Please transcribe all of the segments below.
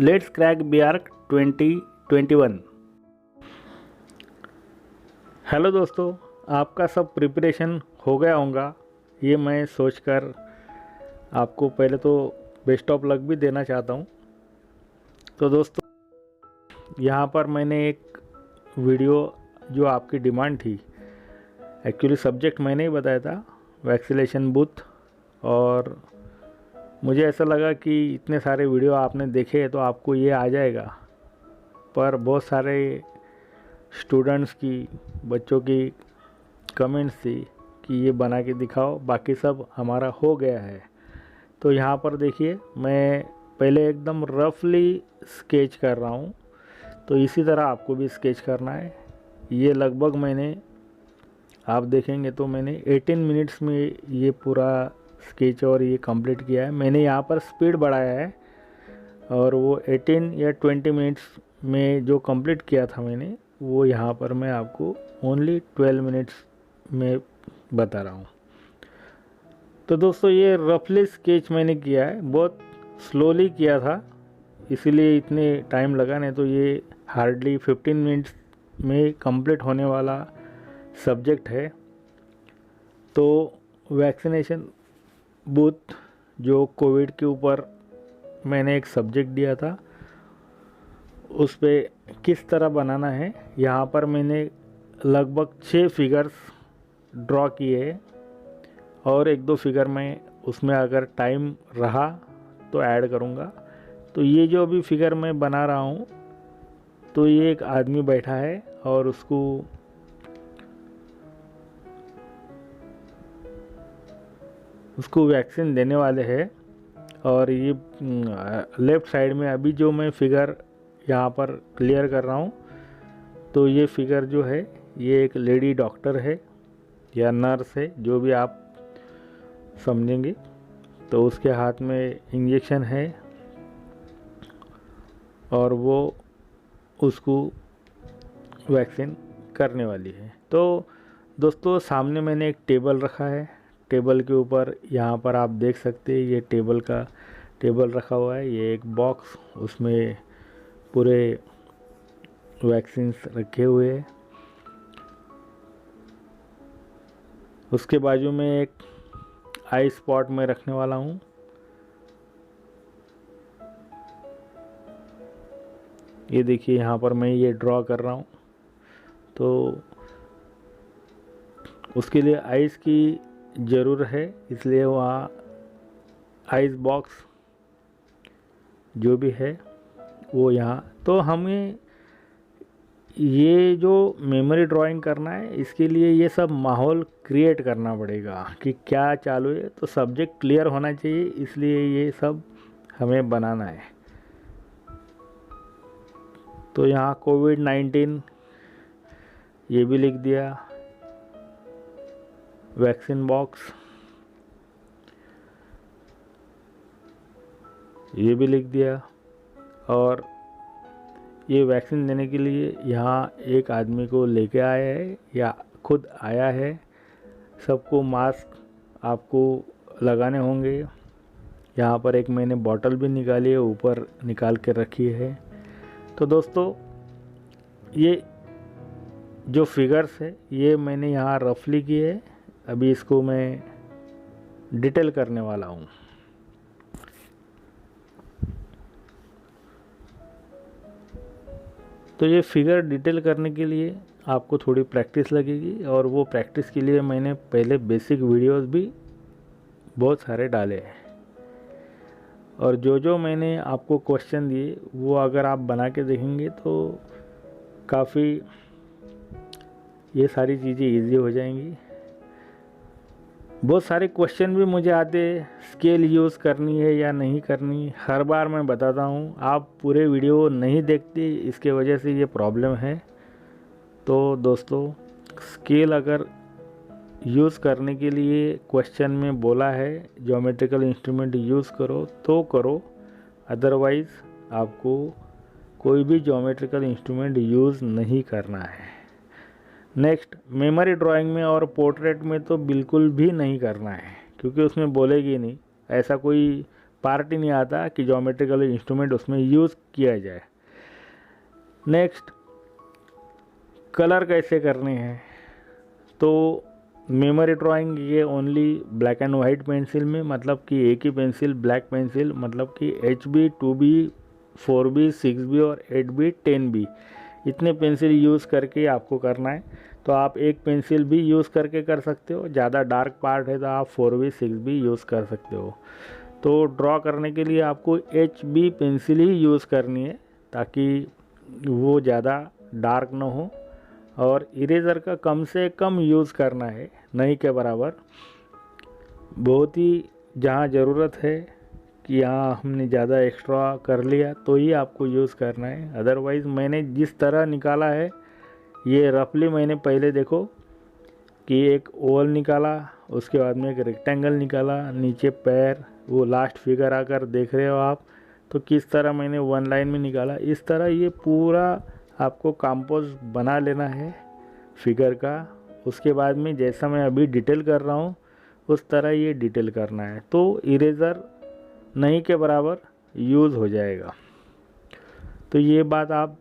Let's crack BARC 2021। Hello दोस्तों, आपका सब प्रिपरेशन हो गया होगा ये मैं सोचकर आपको पहले तो बेस्ट ऑफ लक भी देना चाहता हूँ। तो दोस्तों, यहाँ पर मैंने एक वीडियो जो आपकी डिमांड थी, एक्चुअली सब्जेक्ट मैंने ही बताया था, वैक्सीनेशन बूथ, और मुझे ऐसा लगा कि इतने सारे वीडियो आपने देखे तो आपको ये आ जाएगा, पर बहुत सारे स्टूडेंट्स की, बच्चों की कमेंट्स थी कि ये बना के दिखाओ, बाकी सब हमारा हो गया है। तो यहाँ पर देखिए, मैं पहले एकदम रफली स्केच कर रहा हूँ, तो इसी तरह आपको भी स्केच करना है। ये लगभग मैंने, आप देखेंगे तो मैंने 18 मिनट्स में ये पूरा स्केच और ये कंप्लीट किया है। मैंने यहाँ पर स्पीड बढ़ाया है और वो 18 या 20 मिनट्स में जो कंप्लीट किया था मैंने, वो यहाँ पर मैं आपको ओनली 12 मिनट्स में बता रहा हूँ। तो दोस्तों, ये रफली स्केच मैंने किया है, बहुत स्लोली किया था, इसीलिए इतने टाइम लगा, नहीं तो ये हार्डली 15 मिनट्स में कंप्लीट होने वाला सब्जेक्ट है। तो वैक्सीनेशन बूथ जो कोविड के ऊपर मैंने एक सब्जेक्ट दिया था, उस पे किस तरह बनाना है, यहाँ पर मैंने लगभग 6 फिगर्स ड्रॉ किए और 1-2 फिगर में उसमें अगर टाइम रहा तो ऐड करूँगा। तो ये जो अभी फिगर मैं बना रहा हूँ, तो ये एक आदमी बैठा है और उसको वैक्सीन देने वाले हैं। और ये लेफ़्ट साइड में अभी जो मैं फिगर यहाँ पर क्लियर कर रहा हूँ, तो ये फिगर जो है, ये एक लेडी डॉक्टर है या नर्स है, जो भी आप समझेंगे। तो उसके हाथ में इंजेक्शन है और वो उसको वैक्सीन करने वाली है। तो दोस्तों, सामने मैंने एक टेबल रखा है, टेबल के ऊपर यहाँ पर आप देख सकते हैं ये टेबल रखा हुआ है, ये एक बॉक्स, उसमें पूरे वैक्सीन्स रखे हुए हैं। उसके बाजू में एक आई स्पॉट में रखने वाला हूँ। ये देखिए, यहाँ पर मैं ये ड्रॉ कर रहा हूँ। तो उसके लिए आइस की ज़रूर है, इसलिए वहाँ आइस बॉक्स जो भी है वो यहाँ। तो हमें ये जो मेमोरी ड्राइंग करना है, इसके लिए ये सब माहौल क्रिएट करना पड़ेगा कि क्या चालू है, तो सब्जेक्ट क्लियर होना चाहिए, इसलिए ये सब हमें बनाना है। तो यहाँ कोविड-19 ये भी लिख दिया, वैक्सीन बॉक्स ये भी लिख दिया, और ये वैक्सीन देने के लिए यहाँ एक आदमी को लेके आया है या खुद आया है। सबको मास्क आपको लगाने होंगे। यहाँ पर एक मैंने बॉटल भी निकाली है, ऊपर निकाल के रखी है। तो दोस्तों, ये जो फिगर्स है ये मैंने यहाँ रफली की है, अभी इसको मैं डिटेल करने वाला हूँ। तो ये फिगर डिटेल करने के लिए आपको थोड़ी प्रैक्टिस लगेगी, और वो प्रैक्टिस के लिए मैंने पहले बेसिक वीडियोस भी बहुत सारे डाले हैं। और जो मैंने आपको क्वेश्चन दिए, वो अगर आप बना के देखेंगे तो काफ़ी ये सारी चीज़ें इजी हो जाएंगी। बहुत सारे क्वेश्चन भी मुझे आते, स्केल यूज़ करनी है या नहीं करनी, हर बार मैं बताता हूँ, आप पूरे वीडियो नहीं देखते, इसके वजह से ये प्रॉब्लम है। तो दोस्तों, स्केल अगर यूज़ करने के लिए क्वेश्चन में बोला है ज्योमेट्रिकल इंस्ट्रूमेंट यूज़ करो तो करो, अदरवाइज़ आपको कोई भी ज्योमेट्रिकल इंस्ट्रूमेंट यूज़ नहीं करना है। नेक्स्ट, मेमोरी ड्राइंग में और पोर्ट्रेट में तो बिल्कुल भी नहीं करना है, क्योंकि उसमें बोलेगी नहीं, ऐसा कोई पार्ट ही नहीं आता कि ज्योमेट्रिकल इंस्ट्रूमेंट उसमें यूज़ किया जाए। नेक्स्ट, कलर कैसे करने हैं। तो मेमोरी ड्राइंग ये only black and white pencil में, मतलब कि एक ही पेंसिल ब्लैक पेंसिल, मतलब कि HB 2B 4B 6B और 8B 10B इतने पेंसिल यूज़ करके आपको करना है। तो आप एक पेंसिल भी यूज़ करके कर सकते हो, ज़्यादा डार्क पार्ट है तो आप 4B 6B यूज़ कर सकते हो। तो ड्रॉ करने के लिए आपको HB पेंसिल ही यूज़ करनी है ताकि वो ज़्यादा डार्क ना हो, और इरेज़र का कम से कम यूज़ करना है, नहीं के बराबर। बहुत ही जहाँ ज़रूरत है कि यहाँ हमने ज़्यादा एक्स्ट्रा कर लिया तो ही आपको यूज़ करना है। अदरवाइज़ मैंने जिस तरह निकाला है ये रफली, मैंने पहले देखो कि एक ओवल निकाला, उसके बाद में एक रेक्टेंगल निकाला, नीचे पैर, वो लास्ट फिगर आकर देख रहे हो आप, तो किस तरह मैंने वन लाइन में निकाला। इस तरह ये पूरा आपको कंपोज बना लेना है फिगर का। उसके बाद में जैसा मैं अभी डिटेल कर रहा हूँ उस तरह ये डिटेल करना है, तो इरेज़र नहीं के बराबर यूज़ हो जाएगा। तो ये बात आप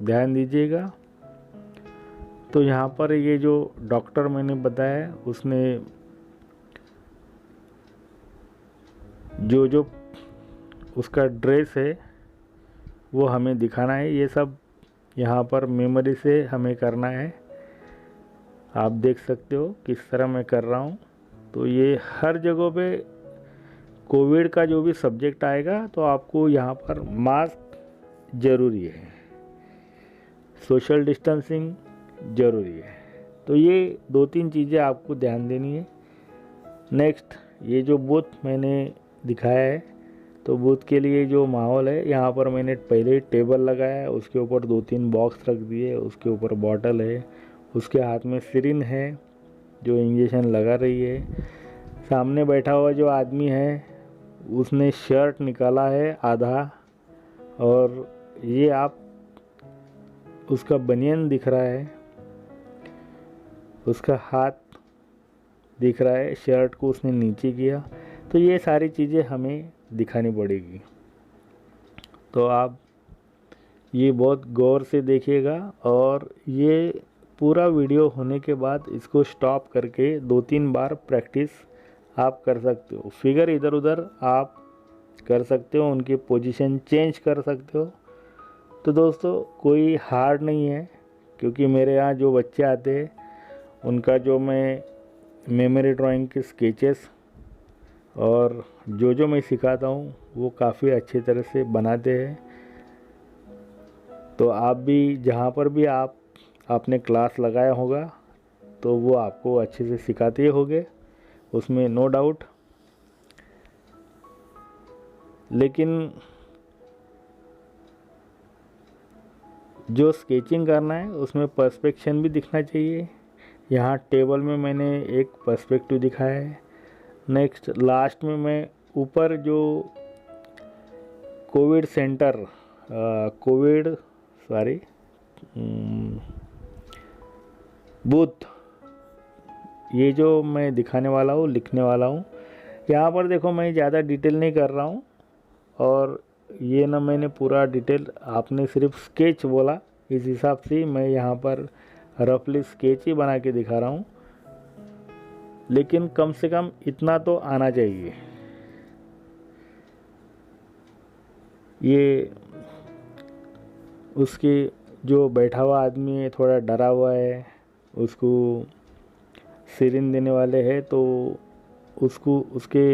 ध्यान दीजिएगा। तो यहाँ पर ये जो डॉक्टर मैंने बताया उसने जो उसका ड्रेस है वो हमें दिखाना है। ये सब यहाँ पर मेमोरी से हमें करना है। आप देख सकते हो किस तरह मैं कर रहा हूँ। तो ये हर जगह पे कोविड का जो भी सब्जेक्ट आएगा तो आपको यहाँ पर मास्क ज़रूरी है, सोशल डिस्टेंसिंग ज़रूरी है। तो ये 2-3 चीज़ें आपको ध्यान देनी है। नेक्स्ट, ये जो बूथ मैंने दिखाया है, तो बूथ के लिए जो माहौल है, यहाँ पर मैंने पहले ही टेबल लगाया है, उसके ऊपर 2-3 बॉक्स रख दिए, उसके ऊपर बॉटल है, उसके हाथ में सिरिंज है जो इंजेक्शन लगा रही है। सामने बैठा हुआ जो आदमी है उसने शर्ट निकाला है आधा, और ये आप उसका बनियान दिख रहा है, उसका हाथ दिख रहा है, शर्ट को उसने नीचे किया। तो ये सारी चीज़ें हमें दिखानी पड़ेगी। तो आप ये बहुत गौर से देखिएगा, और ये पूरा वीडियो होने के बाद इसको स्टॉप करके 2-3 बार प्रैक्टिस आप कर सकते हो। फिगर इधर उधर आप कर सकते हो, उनकी पोजीशन चेंज कर सकते हो। तो दोस्तों कोई हार्ड नहीं है, क्योंकि मेरे यहाँ जो बच्चे आते हैं उनका जो मैं मेमोरी ड्राइंग के स्केचेस और जो मैं सिखाता हूँ वो काफ़ी अच्छी तरह से बनाते हैं। तो आप भी जहाँ पर भी आपने क्लास लगाया होगा तो वो आपको अच्छे से सिखाते होंगे, उसमें नो डाउट। लेकिन जो स्केचिंग करना है उसमें पर्सपेक्शन भी दिखना चाहिए। यहाँ टेबल में मैंने एक पर्सपेक्टिव दिखाया है। नेक्स्ट, लास्ट में मैं ऊपर जो कोविड सेंटर बूथ, ये जो मैं दिखाने वाला हूँ, लिखने वाला हूँ। यहाँ पर देखो मैं ज़्यादा डिटेल नहीं कर रहा हूँ, और ये ना मैंने पूरा डिटेल, आपने सिर्फ स्केच बोला, इस हिसाब से मैं यहाँ पर रफली स्केच ही बना के दिखा रहा हूँ। लेकिन कम से कम इतना तो आना चाहिए। ये उसके जो बैठा हुआ आदमी है थोड़ा डरा हुआ है, उसको सिरिंज देने वाले हैं तो उसको उसके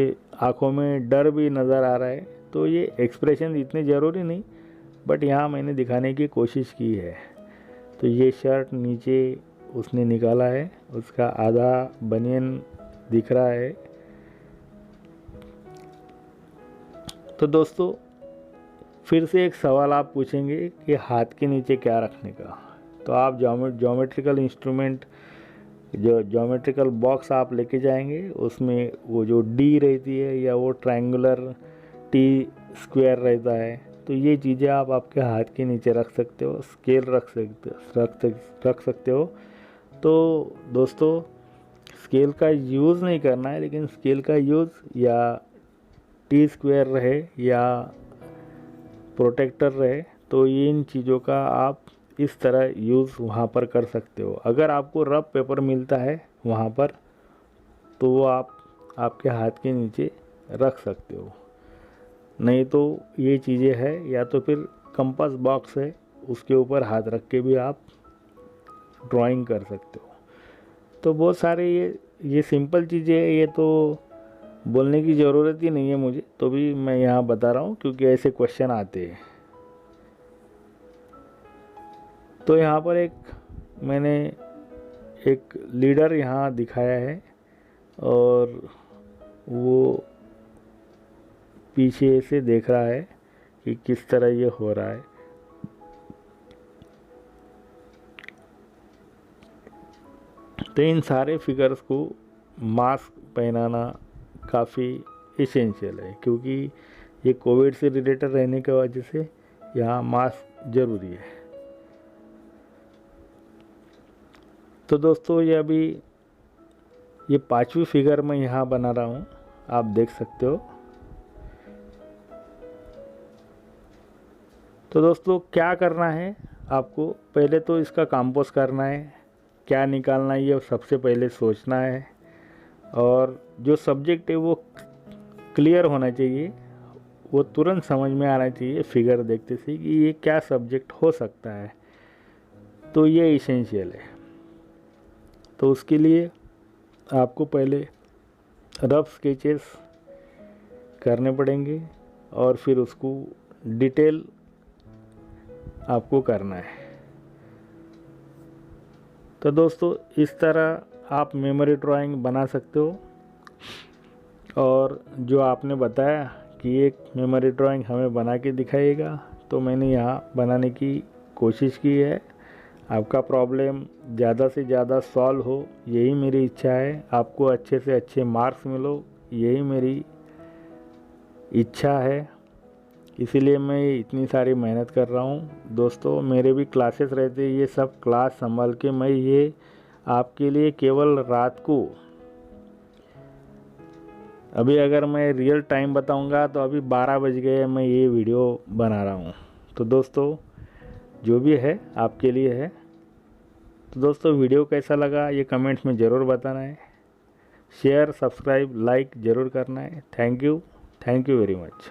आँखों में डर भी नज़र आ रहा है। तो ये एक्सप्रेशन इतने ज़रूरी नहीं, बट यहाँ मैंने दिखाने की कोशिश की है। तो ये शर्ट नीचे उसने निकाला है, उसका आधा बनियन दिख रहा है। तो दोस्तों फिर से एक सवाल आप पूछेंगे कि हाथ के नीचे क्या रखने का। तो आप ज्योमेट्रिकल इंस्ट्रूमेंट, जो ज्योमेट्रिकल बॉक्स आप लेके जाएंगे, उसमें वो जो डी रहती है या वो ट्रायंगुलर टी स्क्वायर रहता है, तो ये चीज़ें आप आपके हाथ के नीचे रख सकते हो। स्केल रख सकते हो। तो दोस्तों स्केल का यूज़ नहीं करना है, लेकिन स्केल का यूज़ या टी स्क्वायर रहे या प्रोटेक्टर रहे, तो ये इन चीज़ों का आप इस तरह यूज़ वहाँ पर कर सकते हो। अगर आपको रफ पेपर मिलता है वहाँ पर, तो वो आप आपके हाथ के नीचे रख सकते हो। नहीं तो ये चीज़ें है, या तो फिर कंपास बॉक्स है, उसके ऊपर हाथ रख के भी आप ड्राइंग कर सकते हो। तो बहुत सारे ये सिंपल चीज़ें है, ये तो बोलने की ज़रूरत ही नहीं है मुझे, तो भी मैं यहाँ बता रहा हूँ क्योंकि ऐसे क्वेश्चन आते हैं। तो यहाँ पर मैंने एक लीडर यहाँ दिखाया है और वो पीछे से देख रहा है कि किस तरह ये हो रहा है। तो इन सारे फिगर्स को मास्क पहनाना काफ़ी इसेंशियल है, क्योंकि ये कोविड से रिलेटेड रहने की वजह से यहाँ मास्क ज़रूरी है। तो दोस्तों ये 5वीं फिगर मैं यहाँ बना रहा हूँ, आप देख सकते हो। तो दोस्तों क्या करना है आपको, पहले तो इसका कंपोज करना है, क्या निकालना है ये सबसे पहले सोचना है, और जो सब्जेक्ट है वो क्लियर होना चाहिए, वो तुरंत समझ में आना चाहिए फिगर देखते से कि ये क्या सब्जेक्ट हो सकता है। तो ये इसेंशियल है। तो उसके लिए आपको पहले रफ स्केचेस करने पड़ेंगे और फिर उसको डिटेल आपको करना है। तो दोस्तों इस तरह आप मेमोरी ड्राइंग बना सकते हो। और जो आपने बताया कि एक मेमोरी ड्राइंग हमें बना के दिखाइएगा, तो मैंने यहाँ बनाने की कोशिश की है। आपका प्रॉब्लम ज़्यादा से ज़्यादा सॉल्व हो, यही मेरी इच्छा है। आपको अच्छे से अच्छे मार्क्स मिलो, यही मेरी इच्छा है। इसीलिए मैं इतनी सारी मेहनत कर रहा हूँ। दोस्तों मेरे भी क्लासेस रहते, ये सब क्लास संभाल के मैं ये आपके लिए केवल रात को, अभी अगर मैं रियल टाइम बताऊंगा तो अभी 12 बज गए, मैं ये वीडियो बना रहा हूँ। तो दोस्तों जो भी है आपके लिए है। तो दोस्तों वीडियो कैसा लगा ये कमेंट्स में ज़रूर बताना है। शेयर, सब्सक्राइब, लाइक ज़रूर करना है। Thank you very much.